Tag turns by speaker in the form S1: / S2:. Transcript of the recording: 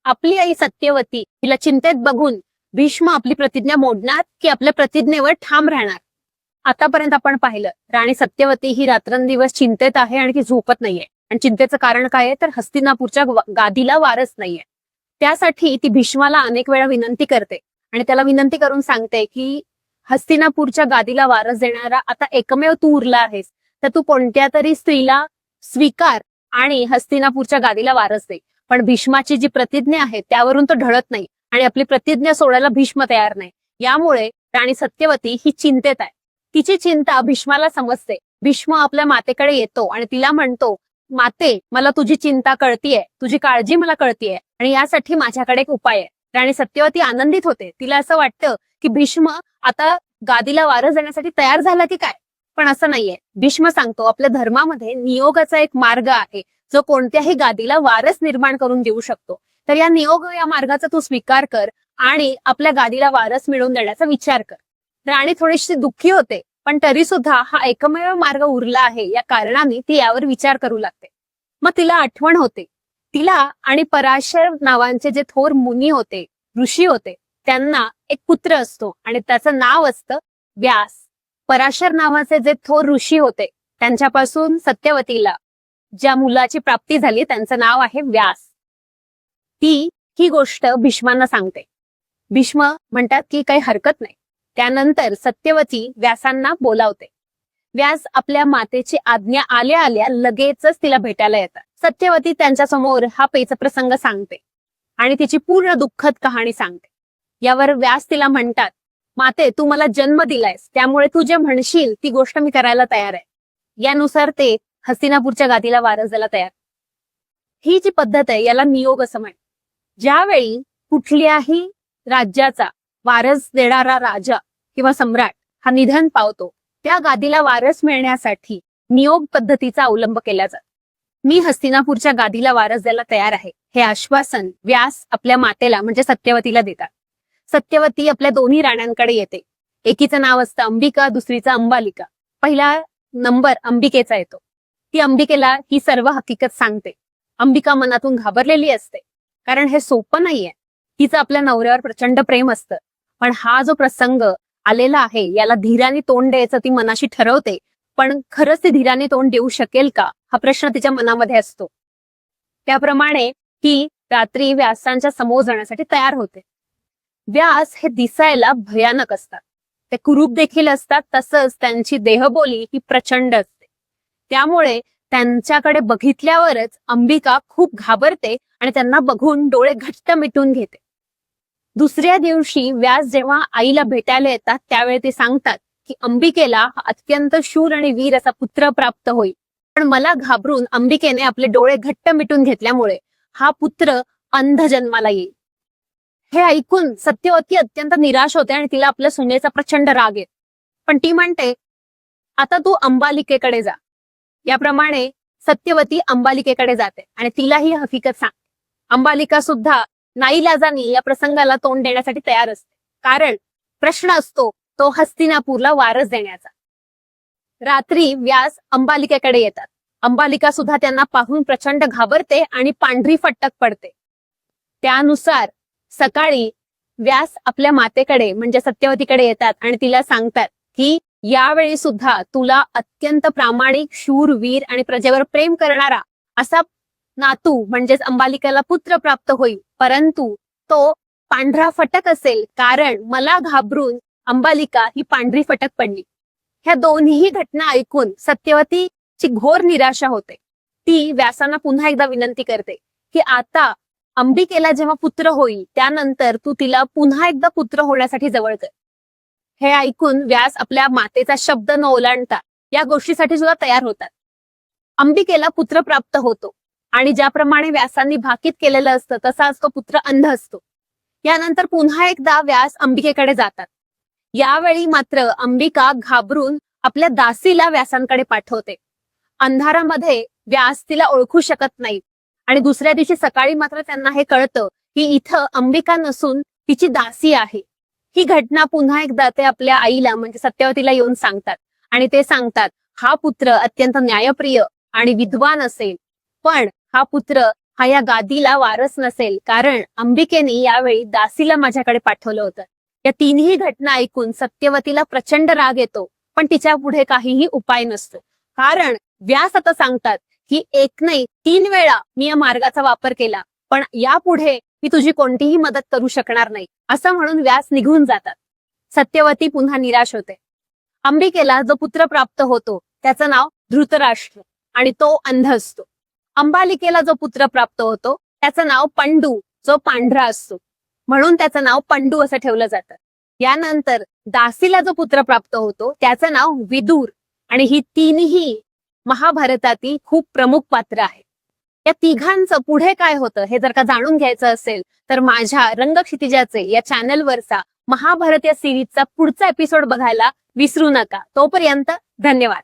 S1: आपली आई सत्यवती हिला चिंतेत बघून भीष्म आपली प्रतिज्ञा मोडणार की आपल्या प्रतिज्ञेवर ठाम राहणार? आतापर्यंत आपण पाहिलं, राणी सत्यवती ही रात्रंदिवस चिंतेत आहे आणि ती झोपत नाहीये. आणि चिंतेचं कारण काय आहे तर हस्तिनापूरच्या गादीला वारस नाहीये. त्यासाठी ती भीष्माला अनेक वेळा विनंती करते आणि त्याला विनंती करून सांगते की हस्तिनापूरच्या गादीला वारस देणारा आता एकमेव तू उरला आहेस, तर तू कोणत्या तरी स्त्रीला स्वीकार आणि हस्तिनापूरच्या गादीला वारस दे. पण भीष्माची जी प्रतिज्ञा आहे त्यावरून तो ढळत नाही आणि आपली प्रतिज्ञा सोडायला भीष्म तयार नाही. यामुळे राणी सत्यवती ही चिंतेत आहे. तिची चिंता भीष्माला समजते. भीष्म आपल्या मातेकडे येतो आणि तिला म्हणतो, माते, मला तुझी चिंता कळतीये, तुझी काळजी मला कळतीये आणि यासाठी माझ्याकडे एक उपाय आहे. राणी सत्यवती आनंदित होते. तिला असं वाटतं की भीष्म आता गादीला वारस देण्यासाठी तयार झाला की काय, पण असं नाहीये. भीष्म सांगतो, आपल्या धर्मामध्ये नियोगाचा एक मार्ग आहे जो कोणत्याही गादीला वारस निर्माण करून देऊ शकतो. तर या नियोग या मार्गाचा तू स्वीकार कर आणि आपल्या गादीला वारस मिळवून देण्याचा विचार कर. राणी थोडीशी दुःखी होते, पण तरी सुद्धा हा एकमेव मार्ग उरला आहे या कारणाने ती यावर विचार करू लागते. मग तिला आठवण होते, तिला आणि पराशर नावांचे जे थोर मुनी होते, ऋषी होते, त्यांना एक पुत्र असतो आणि त्याचं नाव असतं व्यास. पराशर नावाचे जे थोर ऋषी होते त्यांच्यापासून सत्यवतीला ज्या मुलाची प्राप्ती झाली त्यांचं नाव आहे व्यास. ती ही गोष्ट भीष्मांना सांगते. भीष्म म्हणतात की काही हरकत नाही. त्यानंतर सत्यवती व्यासांना बोलावते. व्यास आपल्या मातेची आज्ञा आल्या आल्या लगेचच तिला भेटायला येतात. सत्यवती त्यांच्या समोर हा पेचप्रसंग सांगते आणि तिची पूर्ण दुःखद कहाणी सांगते. यावर व्यास तिला म्हणतात, माते, तू मला जन्म दिलायस, त्यामुळे तू जे म्हणशील ती गोष्ट मी करायला तयार आहे. यानुसार ते हस्तिनापूरच्या गादीला वारस द्यायला तयार. ही जी पद्धत आहे याला नियोग असं म्हणतात. ज्यावेळी कुठल्याही राज्याचा वारस देणारा राजा किंवा सम्राट हा निधन पावतो, त्या गादीला वारस मिळण्यासाठी नियोग पद्धतीचा अवलंब केला जातो. मी हस्तिनापूरच्या गादीला वारस द्यायला तयार आहे हे आश्वासन व्यास आपल्या मातेला म्हणजे सत्यवतीला देतात. सत्यवती आपल्या दोन्ही राण्यांकडे येते. एकीचं नाव असतं अंबिका, दुसरीचं अंबालिका. पहिला नंबर अंबिकेचा येतो. ती अंबिकेला ही सर्व हकीकत सांगते. अंबिका मनातून घाबरलेली असते, कारण हे सोपं नाहीये. तिचं आपल्या नवऱ्यावर प्रचंड प्रेम असतं, पण हा जो प्रसंग आलेला आहे याला धीराने तोंड द्यायचं ती मनाशी ठरवते. पण खरंच ती धीराने तोंड देऊ शकेल का हा प्रश्न तिच्या मनामध्ये असतो. त्याप्रमाणे ती रात्री व्यासांच्या समोर जाण्यासाठी तयार होते. व्यास हे दिसायला भयानक असतात, ते कुरूप देखील असतात, तसंच त्यांची देहबोली ही प्रचंड असते. त्यामुळे त्यांच्याकडे बघितल्यावरच अंबिका खूप घाबरते आणि त्यांना बघून डोळे घट्ट मिटून घेते. दुसऱ्या दिवशी व्यास जेव्हा आईला भेटायला येतात त्यावेळी ते सांगतात की अंबिकेला अत्यंत शूर आणि वीर असा पुत्र प्राप्त होईल, पण मला घाबरून अंबिकेने आपले डोळे घट्ट मिटून घेतल्यामुळे हा पुत्र अंध जन्माला येईल. हे ऐकून सत्यवती अत्यंत निराश होते आणि तिला आपल्या सुनेचा प्रचंड राग येतो. पण ती म्हणते, आता तू अंबालिकेकडे जा. याप्रमाणे सत्यवती अंबालिकेकडे जाते आणि तिला ही हकीकत सांगते. अंबालिका सुद्धा नाईलाजानी या प्रसंगाला तोंड देण्यासाठी तयार असते, कारण प्रश्न असतो तो हस्तिनापूरला वारस देण्याचा. रात्री व्यास अंबालिकेकडे येतात. अंबालिका सुद्धा त्यांना पाहून प्रचंड घाबरते आणि पांढरी फटक पडते. त्यानुसार सकाळी व्यास आपल्या मातेकडे म्हणजे सत्यवतीकडे येतात आणि तिला सांगतात की यावेळी सुद्धा तुला अत्यंत प्रामाणिक, शूरवीर आणि प्रजेवर प्रेम करणारा असा नातू म्हणजेच अंबालिकेला पुत्र प्राप्त होईल, परंतु तो पांढरा फटक असेल, कारण मला घाबरून अंबालिका ही पांढरी फटक पडली. ह्या दोन्ही घटना ऐकून सत्यवतीची घोर निराशा होते. ती व्यासांना पुन्हा एकदा विनंती करते की आता अंबिकेला जेव्हा पुत्र होईल त्यानंतर तू तिला पुन्हा एकदा पुत्र होण्यासाठी जवळ कर. हे ऐकून व्यास आपल्या मातेचा शब्द न ओलांडता या गोष्टीसाठी सुद्धा तयार होतात. अंबिकेला पुत्र प्राप्त होतो आणि ज्याप्रमाणे व्यासांनी भाकीत केलेलं असतं तसाच तो पुत्र अंध असतो. यानंतर पुन्हा एकदा व्यास अंबिकेकडे जातात. यावेळी मात्र अंबिका घाबरून आपल्या दासीला व्यासांकडे पाठवते. अंधारामध्ये व्यास तिला ओळखू शकत नाही आणि दुसऱ्या दिवशी सकाळी मात्र त्यांना हे कळतं की इथं अंबिका नसून तिची दासी आहे. ही घटना पुन्हा एकदा ते आपल्या आईला म्हणजे सत्यवतीला येऊन सांगतात आणि ते सांगतात, हा पुत्र अत्यंत न्यायप्रिय आणि विद्वान असेल, पण हा पुत्र हा या गादीला वारस नसेल, कारण अंबिकेने यावेळी दासीला माझ्याकडे पाठवलं होतं. या तिन्ही घटना ऐकून सत्यवतीला प्रचंड राग येतो, पण तिच्या पुढे काहीही उपाय नसतो. कारण व्यास आता सांगतात की एक नाही 3 वेळा मी या मार्गाचा वापर केला, पण यापुढे मी तुझी कोणतीही मदत करू शकणार नाही, असं म्हणून व्यास निघून जातात. सत्यवती पुन्हा निराश होते. अंबिकेला जो पुत्र प्राप्त होतो त्याचं नाव धृतराष्ट्र आणि तो अंध असतो. अंबालिकेला जो पुत्र प्राप्त होतो त्याचं नाव पंडू, जो पांढरा असतो, म्हणून त्याचं नाव पंडू असं ठेवलं जातं. यानंतर दासीला जो पुत्र प्राप्त होतो त्याचं नाव विदुर, आणि ही तीनही महाभारतातील खूप प्रमुख पात्र आहेत. या तिघांचं पुढे काय होतं हे जर का जाणून घ्यायचं असेल तर माझ्या रंगक्षितिजाचे या चॅनलवरचा महाभारत या सिरीजचा पुढचा एपिसोड बघायला विसरू नका. तोपर्यंत धन्यवाद.